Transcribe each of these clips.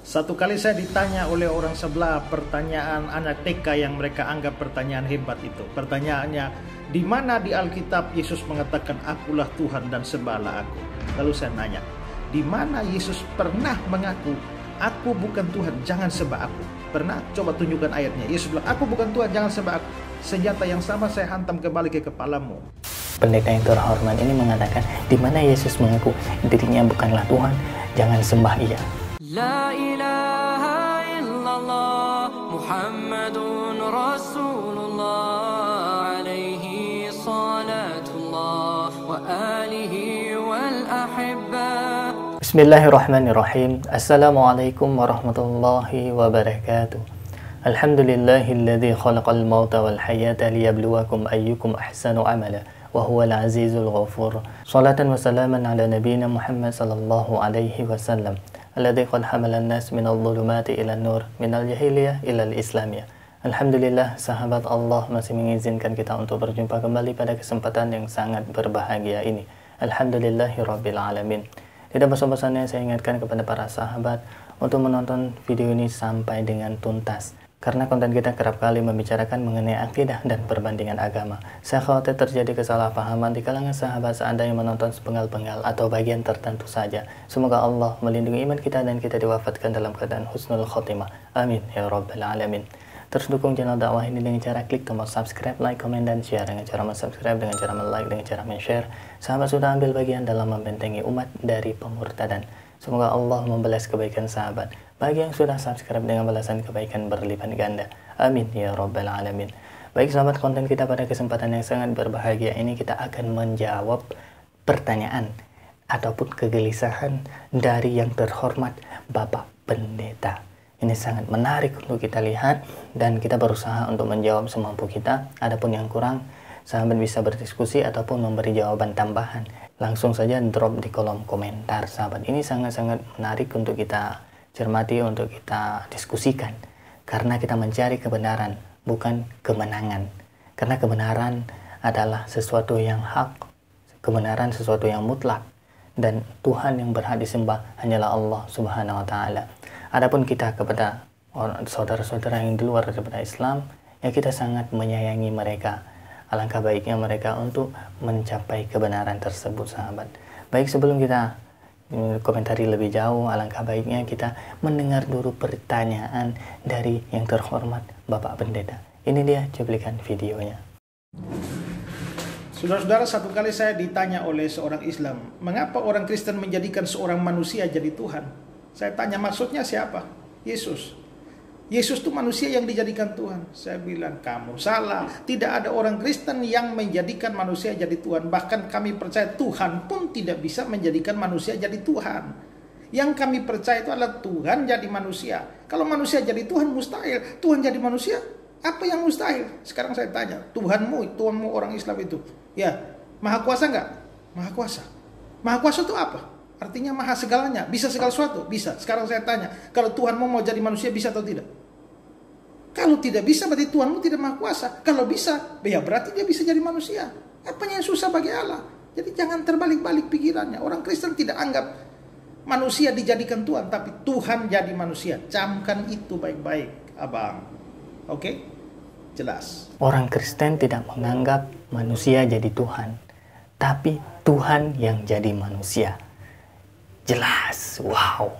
Satu kali saya ditanya oleh orang sebelah pertanyaan anak TK yang mereka anggap pertanyaan hebat itu. Pertanyaannya, di mana di Alkitab Yesus mengatakan akulah Tuhan dan sembahlah aku? Lalu saya nanya, di mana Yesus pernah mengaku aku bukan Tuhan, jangan sembah aku? Pernah? Coba tunjukkan ayatnya. Yesus bilang, aku bukan Tuhan, jangan sembah aku. Senjata yang sama saya hantam kembali ke kepalamu. Pendeta yang terhormat ini mengatakan, di mana Yesus mengaku dirinya bukanlah Tuhan, jangan sembah ia. La ilaha illallah Muhammadun Rasulullah alaihi salatullah wa alihi wal ahibba. Bismillahirrahmanirrahim. Assalamualaikum warahmatullahi wabarakatuh. Alhamdulillahilladzi khalaqal mauta wal hayata liyabluwakum ayyukum ahsanu amala wa huwal azizul ghafur. Salatan wa salaman ala nabiyyina Muhammad sallallahu alaihi wasallam alladzi qad hamalan nas minadh dhulumati ila nur minal jahiliyah ilal islamiyah. Alhamdulillah, sahabat Allah masih mengizinkan kita untuk berjumpa kembali pada kesempatan yang sangat berbahagia ini. Alhamdulillahirabbil alamin. Tidak bosan-bosannya saya ingatkan kepada para sahabat untuk menonton video ini sampai dengan tuntas. Karena konten kita kerap kali membicarakan mengenai akidah dan perbandingan agama. Saya khawatir terjadi kesalahpahaman di kalangan sahabat seandainya menonton sepenggal-penggal atau bagian tertentu saja. Semoga Allah melindungi iman kita dan kita diwafatkan dalam keadaan husnul khotimah. Amin ya rabbal alamin. Terus dukung channel dakwah ini dengan cara klik tombol subscribe, like, komen, dan share. Dengan cara subscribe, dengan cara like, dengan cara share. Sahabat sudah ambil bagian dalam membentengi umat dari pemurtadan. Semoga Allah membalas kebaikan sahabat bagi yang sudah subscribe dengan balasan kebaikan berlipat ganda. Amin ya rabbal alamin. Baik sahabat, konten kita pada kesempatan yang sangat berbahagia ini kita akan menjawab pertanyaan ataupun kegelisahan dari yang terhormat Bapak Pendeta. Ini sangat menarik untuk kita lihat dan kita berusaha untuk menjawab semampu kita. Adapun yang kurang, sahabat bisa berdiskusi ataupun memberi jawaban tambahan. Langsung saja drop di kolom komentar sahabat. Ini sangat-sangat menarik untuk kita cermati, untuk kita diskusikan. Karena kita mencari kebenaran, bukan kemenangan. Karena kebenaran adalah sesuatu yang hak, kebenaran sesuatu yang mutlak. Dan Tuhan yang berhak disembah hanyalah Allah Subhanahu wa Ta'ala. Adapun kita kepada saudara-saudara yang di luar daripada Islam, ya kita sangat menyayangi mereka. Alangkah baiknya mereka untuk mencapai kebenaran tersebut sahabat. Baik, sebelum kita komentari lebih jauh, alangkah baiknya kita mendengar dulu pertanyaan dari yang terhormat Bapak Pendeta. Ini dia cuplikan videonya. Saudara-saudara, satu kali saya ditanya oleh seorang Islam, mengapa orang Kristen menjadikan seorang manusia jadi Tuhan? Saya tanya, maksudnya siapa? Yesus. Yesus itu manusia yang dijadikan Tuhan. Saya bilang, kamu salah. Tidak ada orang Kristen yang menjadikan manusia jadi Tuhan. Bahkan kami percaya Tuhan pun tidak bisa menjadikan manusia jadi Tuhan. Yang kami percaya itu adalah Tuhan jadi manusia. Kalau manusia jadi Tuhan, mustahil. Tuhan jadi manusia, apa yang mustahil? Sekarang saya tanya, Tuhanmu orang Islam itu, ya, maha kuasa nggak? Maha kuasa. Maha kuasa itu apa? Artinya maha segalanya, bisa segala sesuatu, bisa. Sekarang saya tanya, kalau Tuhanmu mau jadi manusia, bisa atau tidak? Kalau tidak bisa, berarti Tuhanmu tidak maha kuasa. Kalau bisa, ya berarti dia bisa jadi manusia. Apanya yang susah bagi Allah? Jadi jangan terbalik-balik pikirannya. Orang Kristen tidak anggap manusia dijadikan Tuhan, tapi Tuhan jadi manusia. Camkan itu baik-baik, abang. Oke? Jelas. Orang Kristen tidak menganggap manusia jadi Tuhan, tapi Tuhan yang jadi manusia. Jelas, wow.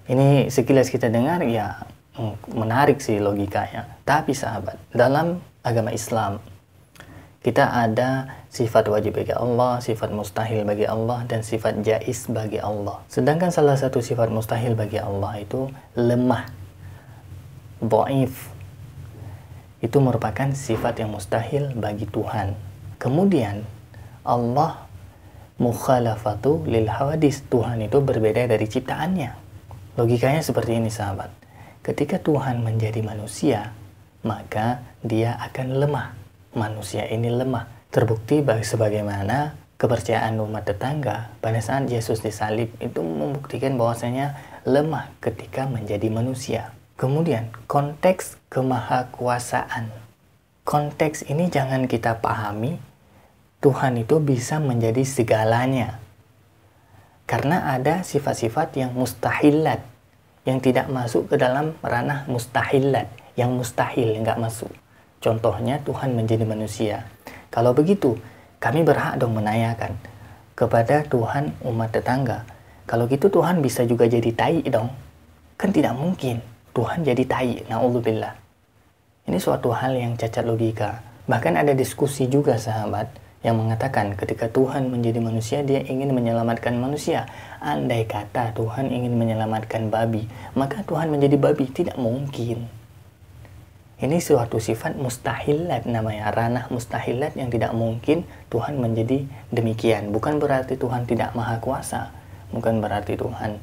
Ini sekilas kita dengar ya menarik sih logikanya. Tapi sahabat, dalam agama Islam kita ada sifat wajib bagi Allah, sifat mustahil bagi Allah, dan sifat jaiz bagi Allah. Sedangkan salah satu sifat mustahil bagi Allah itu lemah, dhaif. Itu merupakan sifat yang mustahil bagi Tuhan. Kemudian Allah mukhalafatu lil hawadis, Tuhan itu berbeda dari ciptaannya. Logikanya seperti ini sahabat. Ketika Tuhan menjadi manusia, maka dia akan lemah. Manusia ini lemah. Terbukti sebagaimana kepercayaan umat tetangga pada saat Yesus disalib itu membuktikan bahwasanya lemah ketika menjadi manusia. Kemudian konteks kemahakuasaan. Konteks ini jangan kita pahami Tuhan itu bisa menjadi segalanya. Karena ada sifat-sifat yang mustahilat, yang tidak masuk ke dalam ranah mustahilat, yang mustahil, yang nggak masuk. Contohnya Tuhan menjadi manusia. Kalau begitu, kami berhak dong menanyakan kepada Tuhan umat tetangga. Kalau gitu Tuhan bisa juga jadi tai dong. Kan tidak mungkin Tuhan jadi tai, na'udzubillah. Ini suatu hal yang cacat logika. Bahkan ada diskusi juga sahabat yang mengatakan ketika Tuhan menjadi manusia, dia ingin menyelamatkan manusia. Andai kata Tuhan ingin menyelamatkan babi, maka Tuhan menjadi babi. Tidak mungkin. Ini suatu sifat mustahilat namanya, ranah mustahilat yang tidak mungkin Tuhan menjadi demikian. Bukan berarti Tuhan tidak maha kuasa, bukan berarti Tuhan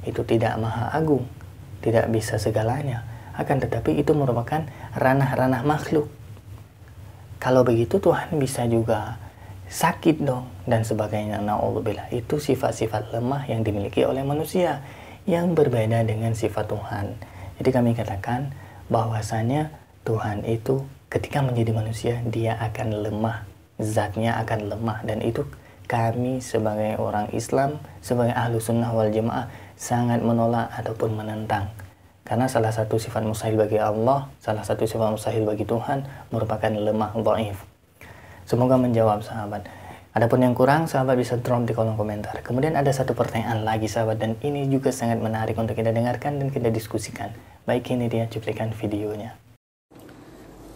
itu tidak maha agung, tidak bisa segalanya. Akan tetapi itu merupakan ranah-ranah makhluk. Kalau begitu Tuhan bisa juga sakit dong dan sebagainya. Na'udzubillah. Itu sifat-sifat lemah yang dimiliki oleh manusia yang berbeda dengan sifat Tuhan. Jadi kami katakan bahwasanya Tuhan itu ketika menjadi manusia dia akan lemah, zatnya akan lemah, dan itu kami sebagai orang Islam, sebagai ahlu sunnah wal jamaah sangat menolak ataupun menentang. Karena salah satu sifat mustahil bagi Allah, salah satu sifat mustahil bagi Tuhan merupakan lemah, dhaif. Semoga menjawab sahabat. Adapun yang kurang, sahabat bisa drop di kolom komentar. Kemudian ada satu pertanyaan lagi sahabat, dan ini juga sangat menarik untuk kita dengarkan dan kita diskusikan. Baik, ini dia cuplikan videonya.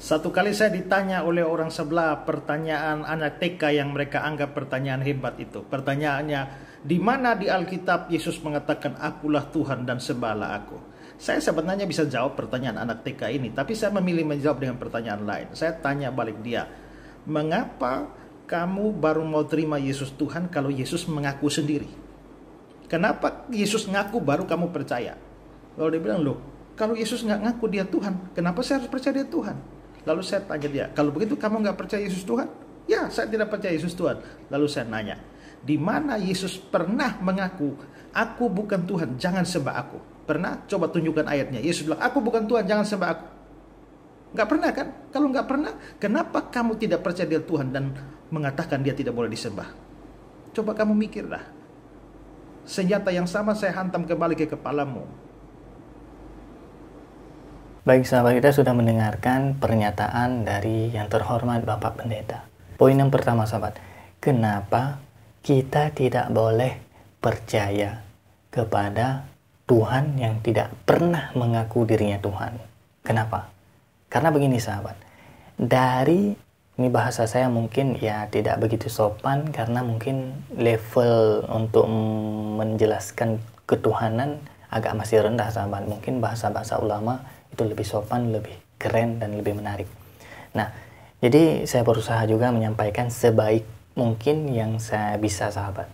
Satu kali saya ditanya oleh orang sebelah pertanyaan anak TK yang mereka anggap pertanyaan hebat itu. Pertanyaannya, di mana di Alkitab Yesus mengatakan akulah Tuhan dan sembahlah aku? Saya sebenarnya bisa jawab pertanyaan anak TK ini, tapi saya memilih menjawab dengan pertanyaan lain. Saya tanya balik dia, mengapa kamu baru mau terima Yesus Tuhan kalau Yesus mengaku sendiri? Kenapa Yesus ngaku baru kamu percaya? Lalu dia bilang, loh, kalau Yesus nggak ngaku dia Tuhan, kenapa saya harus percaya dia Tuhan? Lalu saya tanya dia, kalau begitu kamu nggak percaya Yesus Tuhan? Ya, saya tidak percaya Yesus Tuhan. Lalu saya nanya, di mana Yesus pernah mengaku, aku bukan Tuhan, jangan sembah aku? Pernah? Coba tunjukkan ayatnya. Yesus bilang, aku bukan Tuhan, jangan sembah aku. Nggak pernah kan? Kalau nggak pernah, kenapa kamu tidak percaya dia Tuhan dan mengatakan dia tidak boleh disembah? Coba kamu mikirlah. Senjata yang sama saya hantam kembali ke kepalamu. Baik sahabat, kita sudah mendengarkan pernyataan dari yang terhormat Bapak Pendeta. Poin yang pertama sahabat, kenapa kita tidak boleh percaya kepada Tuhan yang tidak pernah mengaku dirinya Tuhan? Kenapa? Karena begini sahabat, ini bahasa saya mungkin ya tidak begitu sopan karena mungkin level untuk menjelaskan ketuhanan agak masih rendah sahabat. Mungkin bahasa-bahasa ulama itu lebih sopan, lebih keren, dan lebih menarik. Nah, jadi saya berusaha juga menyampaikan sebaik mungkin yang saya bisa sahabat.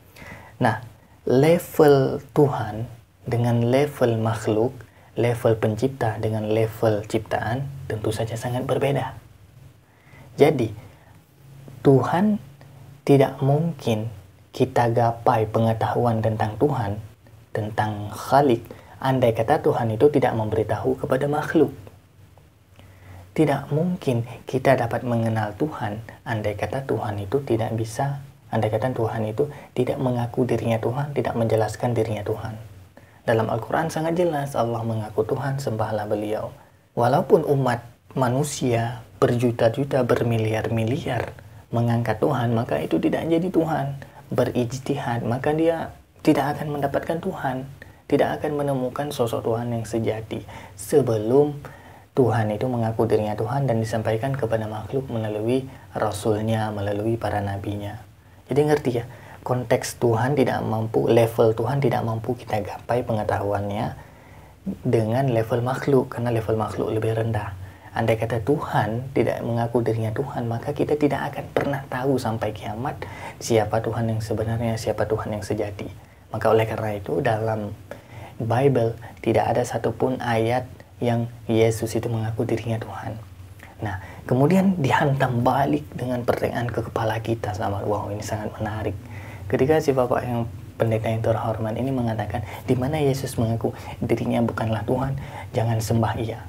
Nah, level Tuhan dengan level makhluk, level pencipta dengan level ciptaan tentu saja sangat berbeda. Jadi, Tuhan tidak mungkin kita gapai pengetahuan tentang Tuhan, tentang Khalik, andai kata Tuhan itu tidak memberitahu kepada makhluk. Tidak mungkin kita dapat mengenal Tuhan andai kata Tuhan itu tidak bisa, andai kata Tuhan itu tidak mengaku dirinya Tuhan, tidak menjelaskan dirinya Tuhan. Dalam Al-Quran sangat jelas Allah mengaku Tuhan, sembahlah beliau. Walaupun umat manusia berjuta-juta, bermiliar-miliar mengangkat Tuhan, maka itu tidak jadi Tuhan. Berijtihad, maka dia tidak akan mendapatkan Tuhan, tidak akan menemukan sosok Tuhan yang sejati sebelum Tuhan itu mengaku dirinya Tuhan dan disampaikan kepada makhluk melalui Rasulnya, melalui para nabinya. Jadi ngerti ya, konteks Tuhan tidak mampu, level Tuhan tidak mampu kita gapai pengetahuannya dengan level makhluk, karena level makhluk lebih rendah. Andai kata Tuhan tidak mengaku dirinya Tuhan, maka kita tidak akan pernah tahu sampai kiamat siapa Tuhan yang sebenarnya, siapa Tuhan yang sejati. Maka oleh karena itu dalam Bible tidak ada satupun ayat yang Yesus itu mengaku dirinya Tuhan. Nah, kemudian dihantam balik dengan pertanyaan ke kepala kita sama, wow, ini sangat menarik. Ketika si Bapak yang pendeta yang terhormat ini mengatakan, di mana Yesus mengaku dirinya bukanlah Tuhan, jangan sembah ia.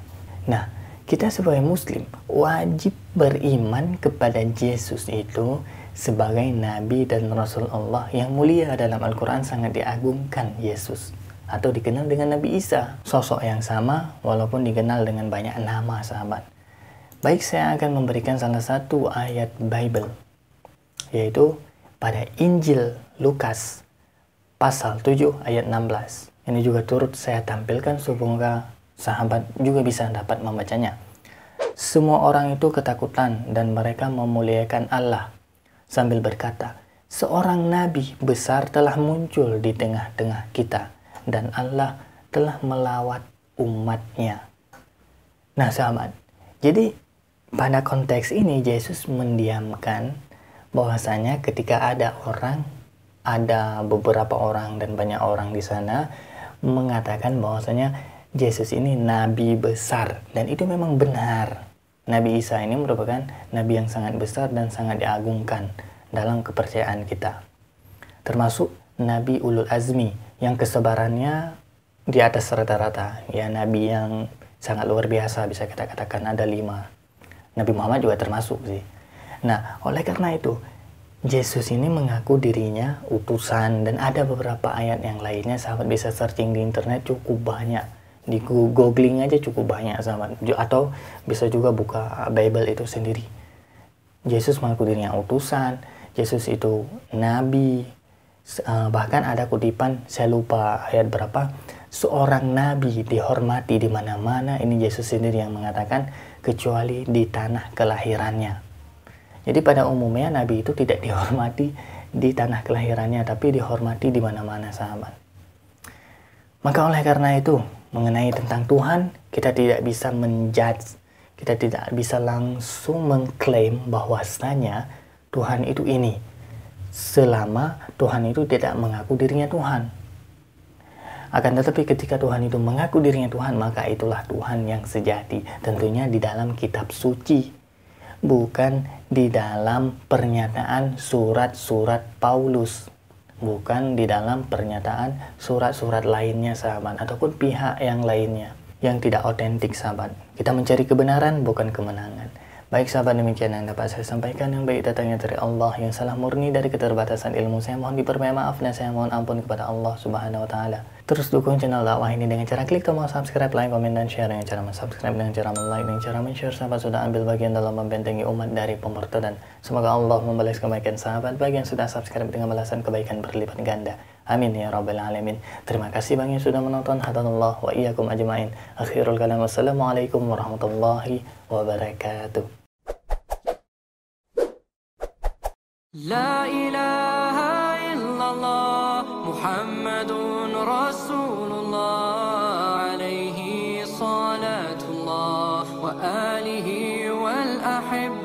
Nah, kita sebagai Muslim wajib beriman kepada Yesus itu sebagai Nabi dan Rasul Allah yang mulia. Dalam Al-Quran sangat diagungkan Yesus. atau dikenal dengan Nabi Isa. Sosok yang sama walaupun dikenal dengan banyak nama, sahabat. Baik, saya akan memberikan salah satu ayat Bible, yaitu pada Injil Lukas pasal 7 ayat 16. Ini juga turut saya tampilkan semoga sahabat juga bisa dapat membacanya. Semua orang itu ketakutan dan mereka memuliakan Allah sambil berkata, seorang nabi besar telah muncul di tengah-tengah kita dan Allah telah melawat umatnya. Nah sahabat, jadi pada konteks ini Yesus mendiamkan bahwasanya ketika ada beberapa orang dan banyak orang di sana mengatakan bahwasanya Yesus ini nabi besar, dan itu memang benar. Nabi Isa ini merupakan nabi yang sangat besar dan sangat diagungkan dalam kepercayaan kita. Termasuk nabi ulul azmi yang kesebarannya di atas rata-rata. Ya, nabi yang sangat luar biasa bisa kita katakan ada 5. Nabi Muhammad juga termasuk sih. Nah, oleh karena itu Yesus ini mengaku dirinya utusan, dan ada beberapa ayat yang lainnya sahabat bisa searching di internet cukup banyak. Di googling aja cukup banyak sahabat, atau bisa juga buka Bible itu sendiri. Yesus mengaku dirinya utusan, Yesus itu nabi, bahkan ada kutipan, saya lupa ayat berapa, seorang nabi dihormati di mana-mana. Ini Yesus sendiri yang mengatakan, kecuali di tanah kelahirannya. Jadi pada umumnya nabi itu tidak dihormati di tanah kelahirannya, tapi dihormati di mana-mana sahabat. Maka oleh karena itu, mengenai tentang Tuhan, kita tidak bisa menjudge, kita tidak bisa langsung mengklaim bahwasanya Tuhan itu ini, selama Tuhan itu tidak mengaku dirinya Tuhan. Akan tetapi ketika Tuhan itu mengaku dirinya Tuhan, maka itulah Tuhan yang sejati, tentunya di dalam kitab suci, bukan di dalam pernyataan surat-surat Paulus, bukan di dalam pernyataan surat-surat lainnya sahabat, ataupun pihak yang lainnya yang tidak otentik sahabat. Kita mencari kebenaran bukan kemenangan. Baik sahabat, demikian yang dapat saya sampaikan. Yang baik datangnya dari Allah, yang salah murni dari keterbatasan ilmu. Saya mohon diperbanyak maaf dan saya mohon ampun kepada Allah Subhanahu wa taala. Terus dukung channel dakwah ini dengan cara klik tombol subscribe, like, komen, dan share. Dengan cara subscribe, dengan cara like, dengan cara share, sahabat sudah ambil bagian dalam membentengi umat dari pemurtadan. Semoga Allah membalas kebaikan sahabat bagi yang sudah subscribe dengan balasan kebaikan berlipat ganda. Amin ya rabbal alamin. Terima kasih bagi yang sudah menonton. Hadanallah wa iyyakum ajma'in. Akhirul kalam, wassalamualaikum warahmatullahi wabarakatuh. لا إله إلا الله محمد رسول الله عليه صلاة الله وآله والأحبة